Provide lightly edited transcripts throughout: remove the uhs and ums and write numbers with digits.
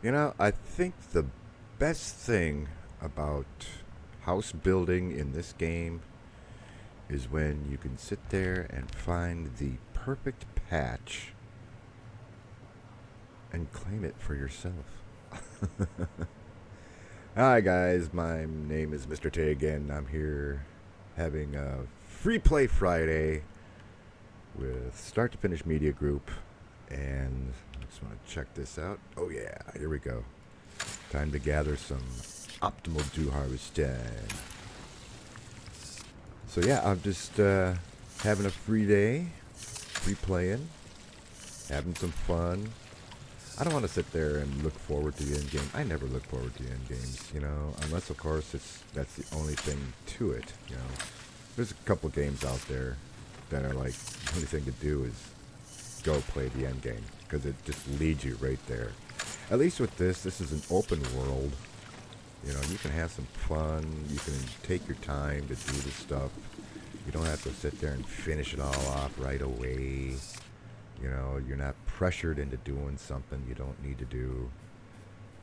You know, I think the best thing about house building in this game is when you can sit there and find the perfect patch and claim it for yourself. Hi guys, my name is Mr. T again. I'm here having a free play Friday with Start to Finish Media Group, and I just want to check this out. Oh yeah, here we go. Time to gather some optimal dew harvest time. So yeah, I'm just having a free day, free playing, having some fun. I don't want to sit there and look forward to the end game. I never look forward to the end games, you know, unless of course that's the only thing to it, you know. There's a couple games out there that are like, the only thing to do is go play the end game, because it just leads you right there. At least with this is an open world. You know, you can have some fun. You can take your time to do the stuff. You don't have to sit there and finish it all off right away. You know, you're not pressured into doing something you don't need to do.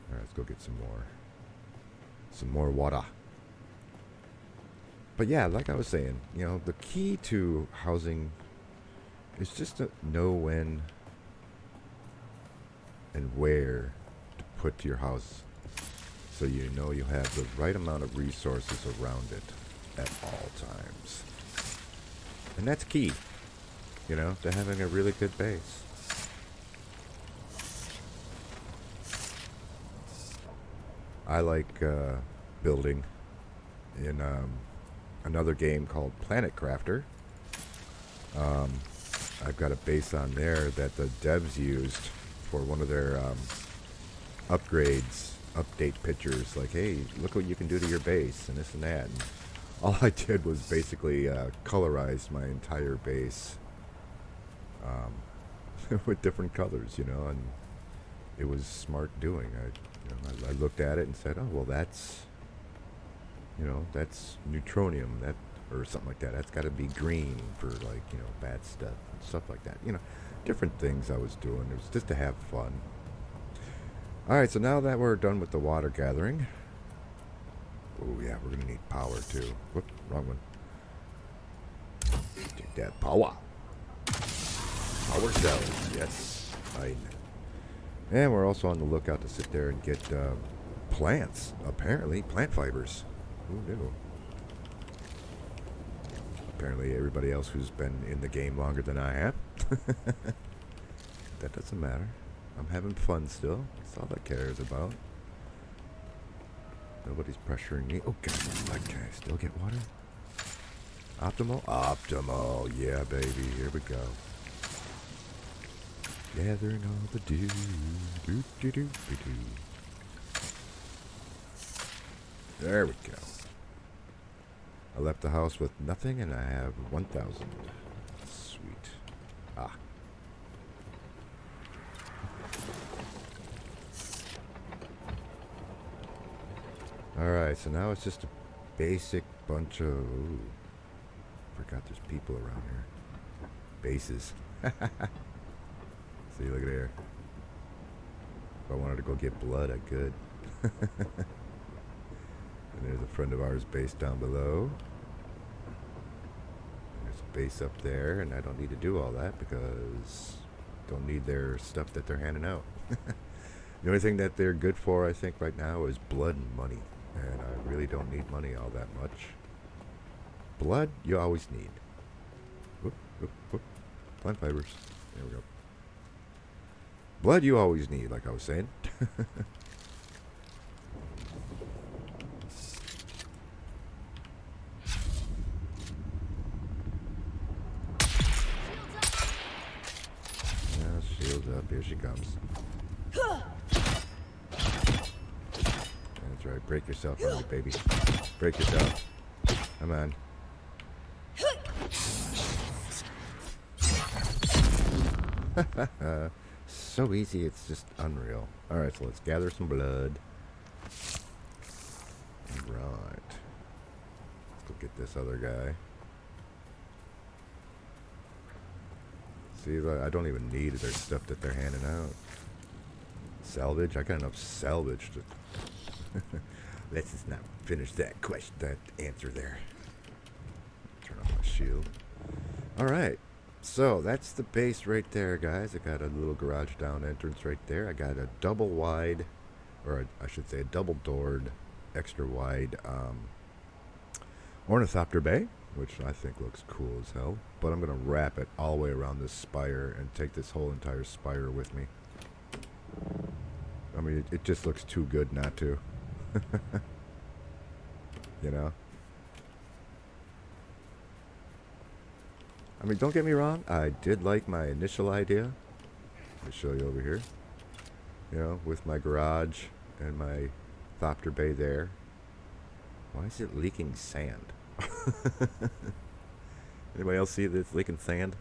All right, let's go get some more water. But yeah, like I was saying, you know, the key to housing is just to know when and where to put your house, so you know you have the right amount of resources around it at all times. And that's key, you know, to having a really good base. I like building in another game called Planet Crafter. I've got a base on there that the devs used for one of their upgrades, update pictures, like, hey, look what you can do to your base and this and that. And all I did was basically colorize my entire base with different colors, you know, and it was smart doing. I looked at it and said, oh, well, that's, you know, that's neutronium, that, or something like that. That's got to be green for, like, you know, bad stuff and stuff like that. You know, different things I was doing. It was just to have fun. All right, so now that we're done with the water gathering, oh yeah, we're gonna need power too. Whoop, wrong one. Take that power. Power cells, yes, fine. And we're also on the lookout to sit there and get plants. Apparently, plant fibers. Who knew? Apparently, everybody else who's been in the game longer than I have. That doesn't matter. I'm having fun still. That's all that cares about. Nobody's pressuring me. Oh, God, can I still get water? Optimal? Optimal. Yeah, baby. Here we go. Gathering all the dew. Doo, doo, doo, doo, doo. There we go. I left the house with nothing, and I have 1,000. Sweet. Ah. Alright, so now it's just a basic bunch of... Ooh, forgot there's people around here. Bases. See, look at here. If I wanted to go get blood, I could. And there's a friend of ours based down below. There's a base up there, and I don't need to do all that because I don't need their stuff that they're handing out. The only thing that they're good for, I think, right now is blood and money. And I really don't need money all that much. Blood, you always need. Whoop, whoop, whoop. Plant fibers. There we go. Blood, you always need, like I was saying. Now, shields up. Here she comes. That's right. Break yourself on me, baby. Break yourself. Come on. So easy, it's just unreal. Alright, so let's gather some blood. Right. Let's go get this other guy. See, I don't even need their stuff that they're handing out. Salvage? I got enough salvage to... Let's just not finish that question, that answer there. Turn off my shield. Alright. So, that's the base right there, guys. I got a little garage down entrance right there. I got a double wide, or I should say a double doored, extra wide ornithopter bay, which I think looks cool as hell. But I'm going to wrap it all the way around this spire and take this whole entire spire with me. I mean, it just looks too good not to. You know? I mean, don't get me wrong. I did like my initial idea. Let me show you over here. You know, with my garage and my thopter bay there. Why is it leaking sand? Anybody else see this leaking sand?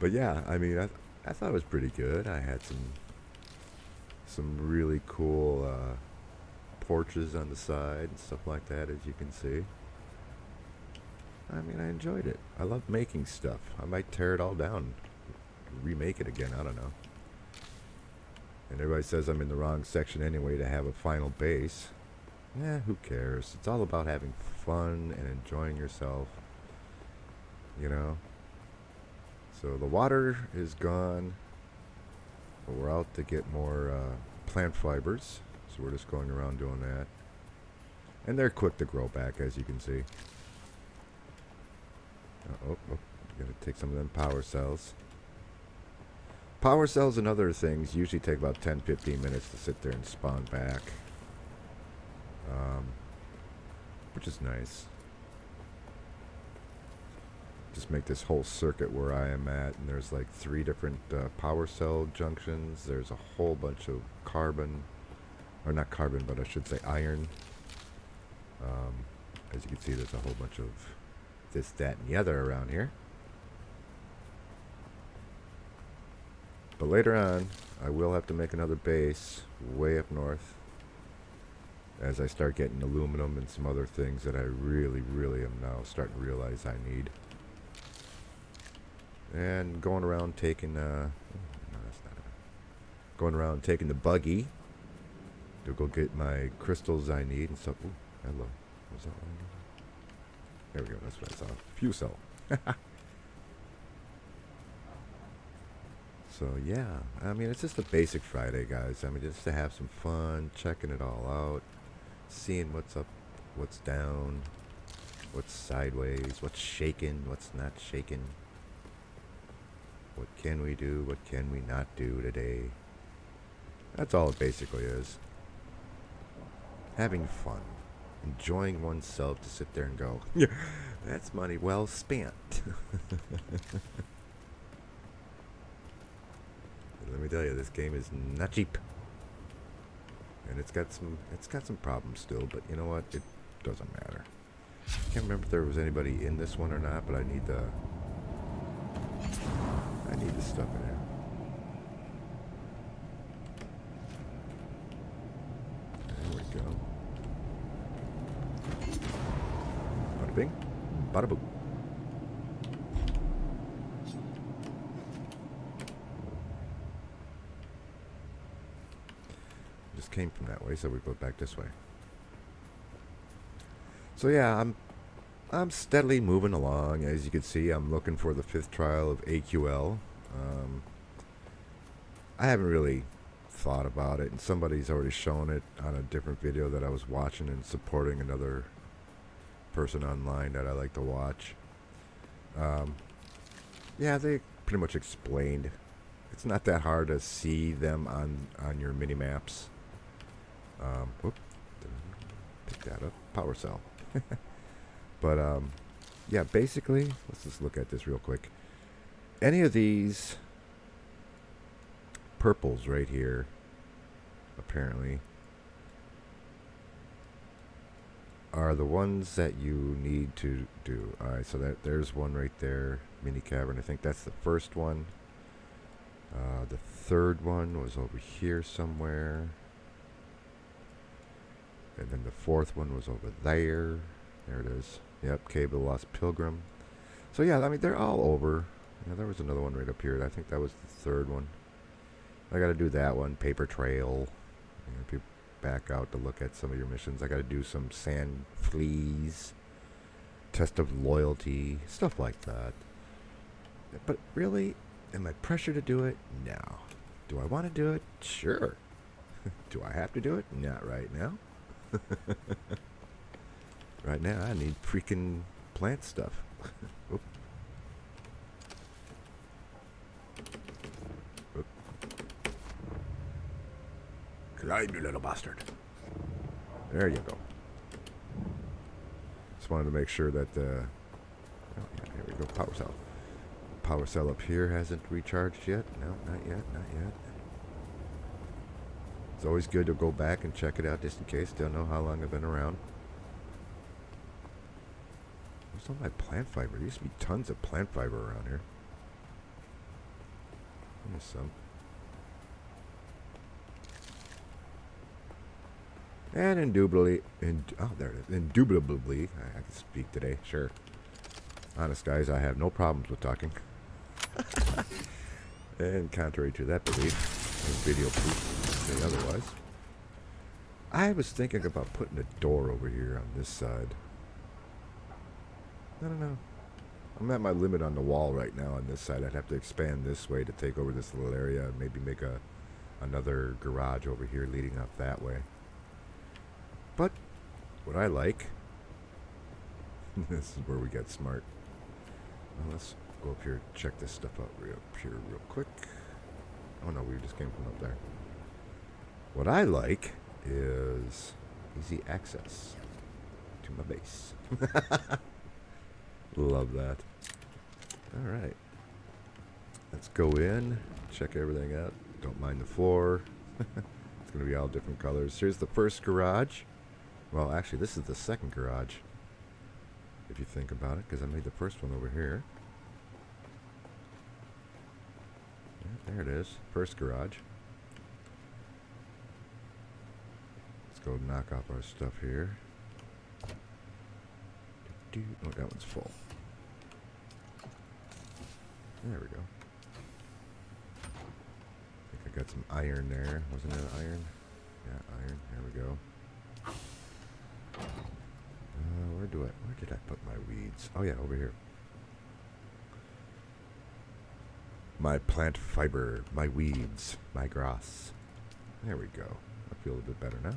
But yeah, I mean, I thought it was pretty good. I had some really cool porches on the side and stuff like that, as you can see. I mean, I enjoyed it. I love making stuff. I might tear it all down, remake it again. I don't know. And everybody says I'm in the wrong section anyway to have a final base. Yeah, who cares? It's all about having fun and enjoying yourself. You know? So the water is gone. But we're out to get more plant fibers. So we're just going around doing that. And they're quick to grow back, as you can see. Gonna take some of them power cells. Power cells and other things usually take about 10-15 minutes to sit there and spawn back. Which is nice. Just make this whole circuit where I am at, and there's like 3 different power cell junctions. There's a whole bunch of carbon, or not carbon, but I should say iron. As you can see, there's a whole bunch of this, that, and the other around here. But later on, I will have to make another base way up north as I start getting aluminum and some other things that I really, really am now starting to realize I need. And going around taking going around taking the buggy to go get my crystals I need and stuff. Ooh, hello. Was that one? There we go. That's what I saw. Fuel cell. So yeah, I mean, it's just a basic Friday, guys. I mean, just to have some fun, checking it all out, seeing what's up, what's down, what's sideways, what's shaking, what's not shaking. What can we do? What can we not do today? That's all it basically is. Having fun. Enjoying oneself to sit there and go, yeah, that's money well spent. Let me tell you, this game is not cheap. And it's got some problems still, but you know what? It doesn't matter. I can't remember if there was anybody in this one or not, but I need the stuff in here. There we go. Bada bing, bada boom. Just came from that way, so we go back this way. So yeah, I'm steadily moving along. As you can see, I'm looking for the 5th trial of AQL. I haven't really thought about it, and somebody's already shown it on a different video that I was watching and supporting another person online that I like to watch. Yeah, they pretty much explained. It's not that hard to see them on your mini maps. Whoop, pick that up. Power cell. But yeah, basically, let's just look at this real quick. Any of these purples right here, apparently, are the ones that you need to do. Alright, so there's one right there, mini cavern. I think that's the first one. The 3rd one was over here somewhere. And then the 4th one was over there. There it is. Yep, Cave of the Lost Pilgrim. So yeah, I mean, they're all over. Yeah, there was another one right up here. I think that was the 3rd one. I gotta do that one. Paper trail. If you back out to look at some of your missions, I gotta do some sand fleas. Test of loyalty. Stuff like that. But really, am I pressured to do it? No. Do I want to do it? Sure. Do I have to do it? Not right now. Right now, I need freaking plant stuff. Oop. Oop. Climb, you little bastard. There you go. Just wanted to make sure that, oh yeah, here we go, power cell. Power cell up here hasn't recharged yet. No, not yet, not yet. It's always good to go back and check it out just in case. Don't know how long I've been around. Where's all my plant fiber? There used to be tons of plant fiber around here. There's some. And indubitably, oh, there it is. Indubitably, I can speak today, sure. Honest, guys, I have no problems with talking. And contrary to that belief, video proof say otherwise. I was thinking about putting a door over here on this side. I don't know. I'm at my limit on the wall right now on this side. I'd have to expand this way to take over this little area and maybe make another garage over here leading up that way. But what I like, this is where we get smart. Well, let's go up here and check this stuff out real quick. Oh no, we just came from up there. What I like is easy access to my base. Love that. Alright. Let's go in, check everything out. Don't mind the floor. It's going to be all different colors. Here's the first garage. Well, actually, this is the second garage, if you think about it, because I made the first one over here. Yeah, there it is. First garage. Let's go knock off our stuff here. Oh, that one's full. There we go. I think I got some iron there. Wasn't it iron? Yeah, iron. There we go. Where did I put my weeds? Oh yeah, over here. My plant fiber, my weeds, my grass. There we go. I feel a bit better now.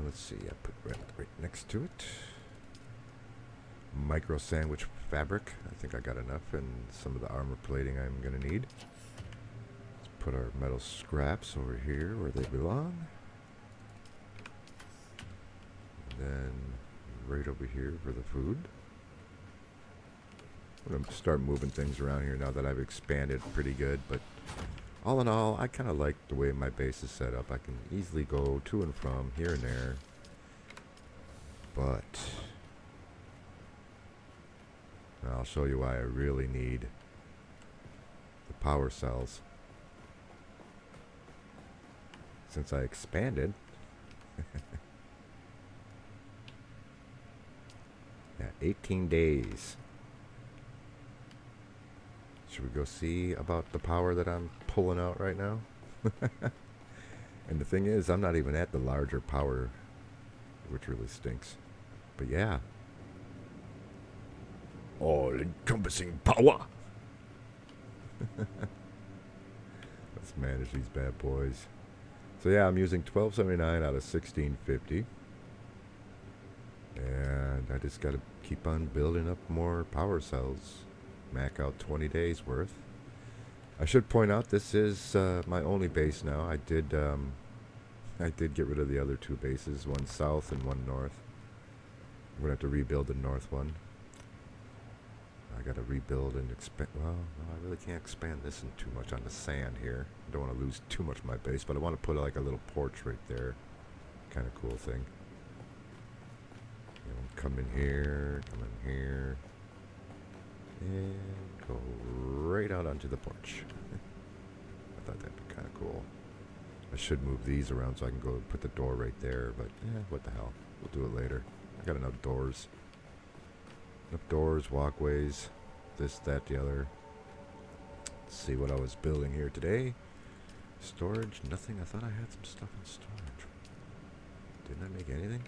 Let's see. I put right next to it. Micro sandwich fabric. I think I got enough, and some of the armor plating I'm gonna need. Let's put our metal scraps over here where they belong. And then right over here for the food. I'm gonna start moving things around here now that I've expanded pretty good, but all in all, I kind of like the way my base is set up. I can easily go to and from here and there, but I'll show you why I really need the power cells. Since I expanded, yeah, 18 days. Should we go see about the power that I'm pulling out right now? And the thing is, I'm not even at the larger power, which really stinks. But yeah. All-encompassing power! Let's manage these bad boys. So yeah, I'm using 1279 out of 1650. And I just gotta keep on building up more power cells. Mac out 20 days worth. I should point out this is my only base now. I did get rid of the other two bases, one south and one north. I'm gonna have to rebuild the north one. I gotta rebuild and expand. Well, no, I really can't expand this in too much on the sand here. I don't want to lose too much of my base, but I want to put like a little porch right there. Kind of cool thing. You know, come in here, and go right out onto the porch. I thought that'd be kind of cool. I should move these around so I can go put the door right there, but what the hell. We'll do it later. I got enough doors. Enough doors, walkways, this, that, the other. Let's see what I was building here today. Storage, nothing. I thought I had some stuff in storage. Didn't I make anything?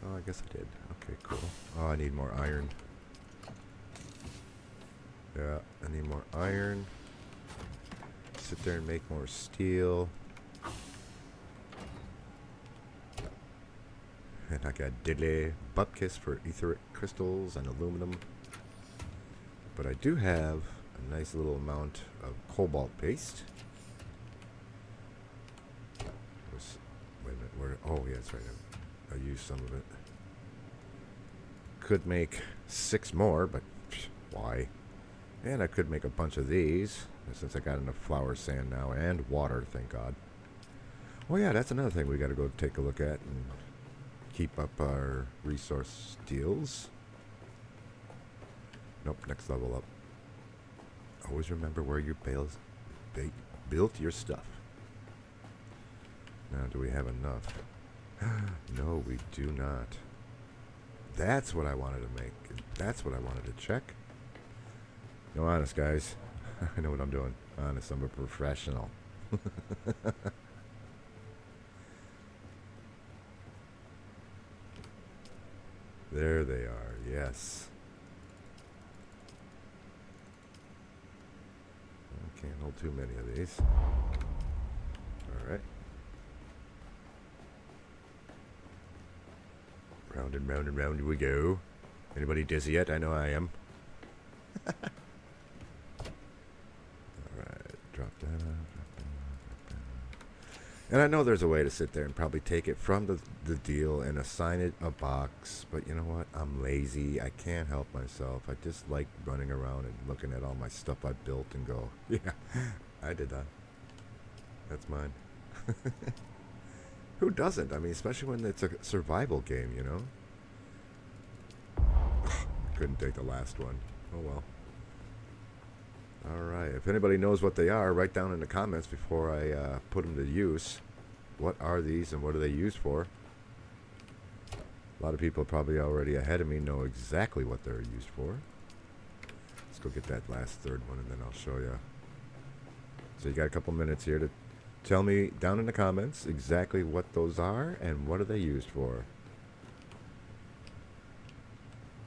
Oh, I guess I did. Okay, cool. Oh, I need more iron. Yeah, I need more iron. Sit there and make more steel. And I got diddly bupkis for etheric crystals and aluminum. But I do have a nice little amount of cobalt paste. Wait a minute, where? Oh, yeah, that's right. I used some of it. Could make 6 more, but why? And I could make a bunch of these, since I got enough flour sand now, and water, thank God. Oh yeah, that's another thing we got to go take a look at and keep up our resource deals. Nope, next level up. Always remember where you built your stuff. Now, do we have enough? No, we do not. That's what I wanted to make. That's what I wanted to check. No, honest, guys. I know what I'm doing. Honest, I'm a professional. There they are, yes. I can't hold too many of these. Alright. Round and round and round we go. Anybody dizzy yet? I know I am. Alright, drop down, drop down, drop down. And I know there's a way to sit there and probably take it from the deal and assign it a box. But you know what? I'm lazy. I can't help myself. I just like running around and looking at all my stuff I built and go, yeah, I did that. That's mine. Who doesn't? I mean, especially when it's a survival game, you know? Couldn't take the last one. Oh well. Alright, if anybody knows what they are, write down in the comments before I put them to use. What are these and what are they used for? A lot of people probably already ahead of me know exactly what they're used for. Let's go get that last third one and then I'll show you. So you got a couple minutes here to tell me down in the comments exactly what those are and what are they used for.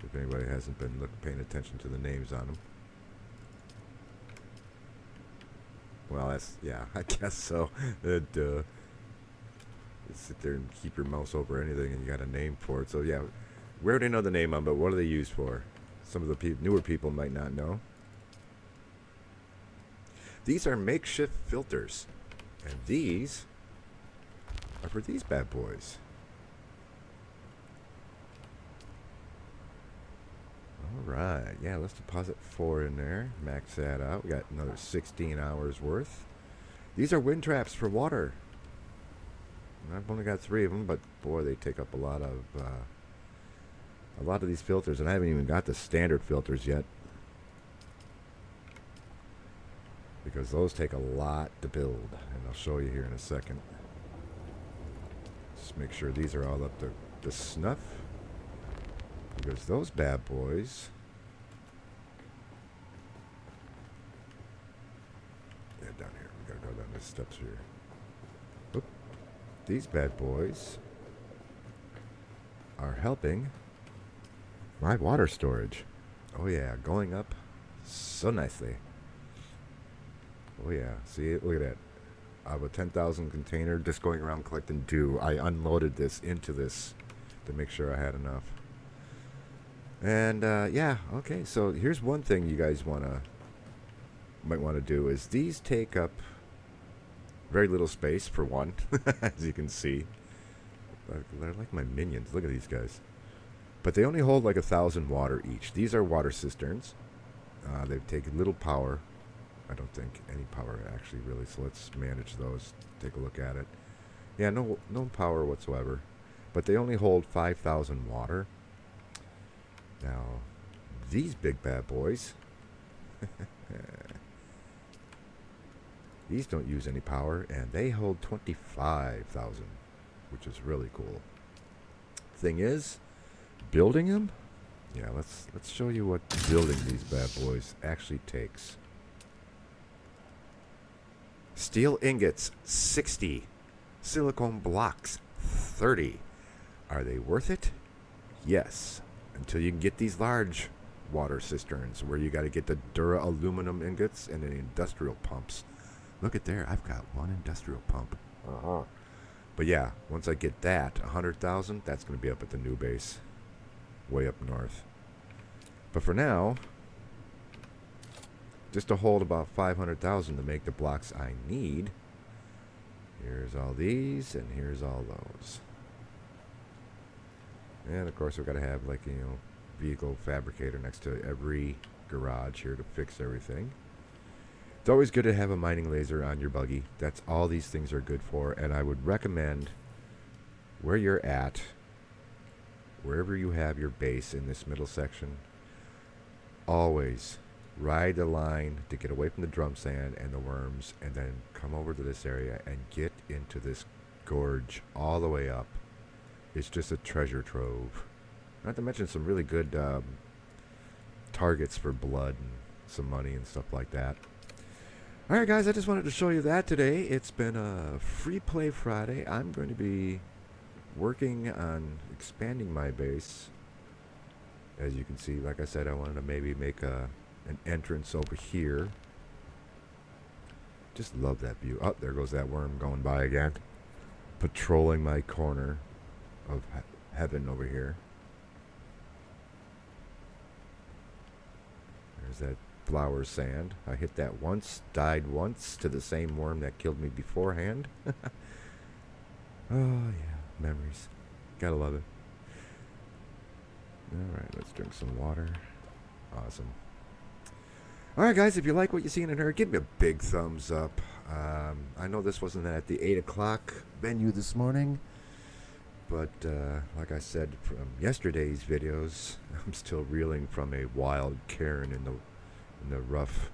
If anybody hasn't been paying attention to the names on them. Well, that's, yeah, I guess so. You sit there and keep your mouse over anything and you got a name for it. So yeah, we already know the name of them, but what are they used for? Some of the newer people might not know. These are makeshift filters. And these are for these bad boys. Alright, yeah, let's deposit 4 in there. Max that out. We got another 16 hours worth. These are wind traps for water. And I've only got 3 of them, but boy, they take up a lot of these filters, and I haven't even got the standard filters yet. Because those take a lot to build, and I'll show you here in a second. Just make sure these are all up to snuff. Because those bad boys... Yeah, down here. We gotta go down the steps here. Oop. These bad boys are helping my water storage. Oh yeah, going up so nicely. Oh yeah, see it? Look at that. I have a 10,000 container just going around collecting dew. I unloaded this into this to make sure I had enough. And yeah, okay, so here's one thing you guys might want to do is these take up very little space for one, as you can see. They're like my minions. Look at these guys. But they only hold like 1,000 water each. These are water cisterns. They take little power. I don't think any power actually really, so let's manage those. Take a look at it. Yeah, no power whatsoever. But they only hold 5,000 water. Now, these big bad boys, these don't use any power, and they hold 25,000, which is really cool. Thing is, building them, Yeah, let's show you what building these bad boys actually takes. Steel ingots, 60. Silicone blocks, 30. Are they worth it? Yes. Until you can get these large water cisterns where you got to get the Dura aluminum ingots and the industrial pumps. Look at there. I've got one industrial pump. Uh-huh. But yeah, once I get that, 100,000, that's going to be up at the new base. Way up north. But for now, just to hold about 500,000 to make the blocks I need, here's all these, and here's all those. And of course, we've got to have, like, you know, vehicle fabricator next to every garage here to fix everything. It's always good to have a mining laser on your buggy. That's all these things are good for. And I would recommend, where you're at, wherever you have your base in this middle section, always ride the line to get away from the drum sand and the worms, and then come over to this area and get into this gorge all the way up. It's just a treasure trove. Not to mention some really good targets for blood and some money and stuff like that. Alright guys, I just wanted to show you that today. It's been a free play Friday. I'm going to be working on expanding my base. As you can see, like I said, I wanted to maybe make an entrance over here. Just love that view. Oh, there goes that worm going by again. Patrolling my corner of heaven over here. There's that flower sand. I hit that once, died once to the same worm that killed me beforehand. Oh yeah, memories. Gotta love it. Alright, let's drink some water. Awesome. Alright guys, if you like what you seen and heard, give me a big thumbs up. I know this wasn't at the 8 o'clock venue this morning, but like I said from yesterday's videos, I'm still reeling from a wild Karen in the rough.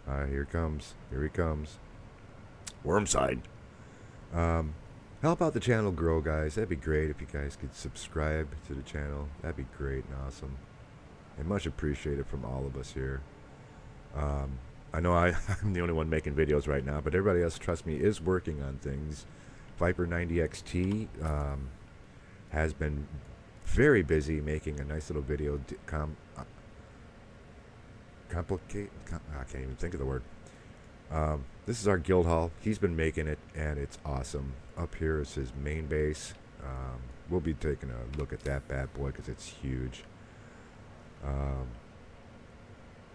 Here it comes. Here he comes. Wormside. Help out the channel grow, guys. That'd be great if you guys could subscribe to the channel. That'd be great and awesome. And much appreciated from all of us here. I know I'm the only one making videos right now, but everybody else, trust me, is working on things. Viper 90XT has been very busy making a nice little video. I can't even think of the word. This is our guild hall. He's been making it, and it's awesome. Up here is his main base. We'll be taking a look at that bad boy because it's huge.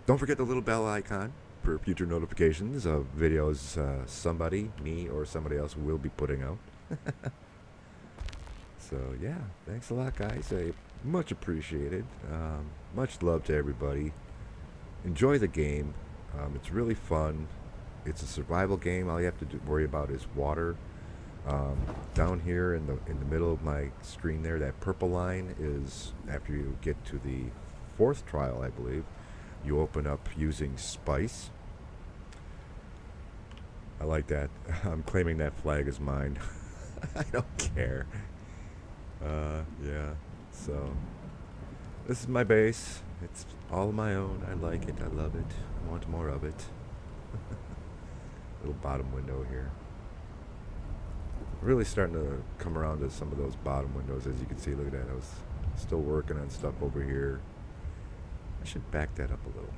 Don't forget the little bell icon for future notifications of videos somebody, me, or somebody else will be putting out. So, yeah, thanks a lot, guys. Much appreciated. Much love to everybody. Enjoy the game. It's really fun. It's a survival game. All you have to worry about is water. Down here in the middle of my screen there, that purple line is after you get to the 4th trial, I believe. You open up using spice. I like that. I'm claiming that flag as mine. I don't care. Yeah. So this is my base. It's all my own. I like it. I love it. I want more of it. Little bottom window here. Really starting to come around to some of those bottom windows, as you can see. Look at that. I was still working on stuff over here. I should back that up a little.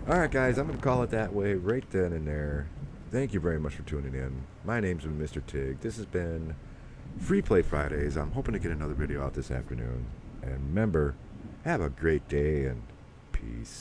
Alright guys, I'm going to call it that way right then and there. Thank you very much for tuning in. My name's been Mr. Tig. This has been Free Play Fridays. I'm hoping to get another video out this afternoon. And remember, have a great day and peace.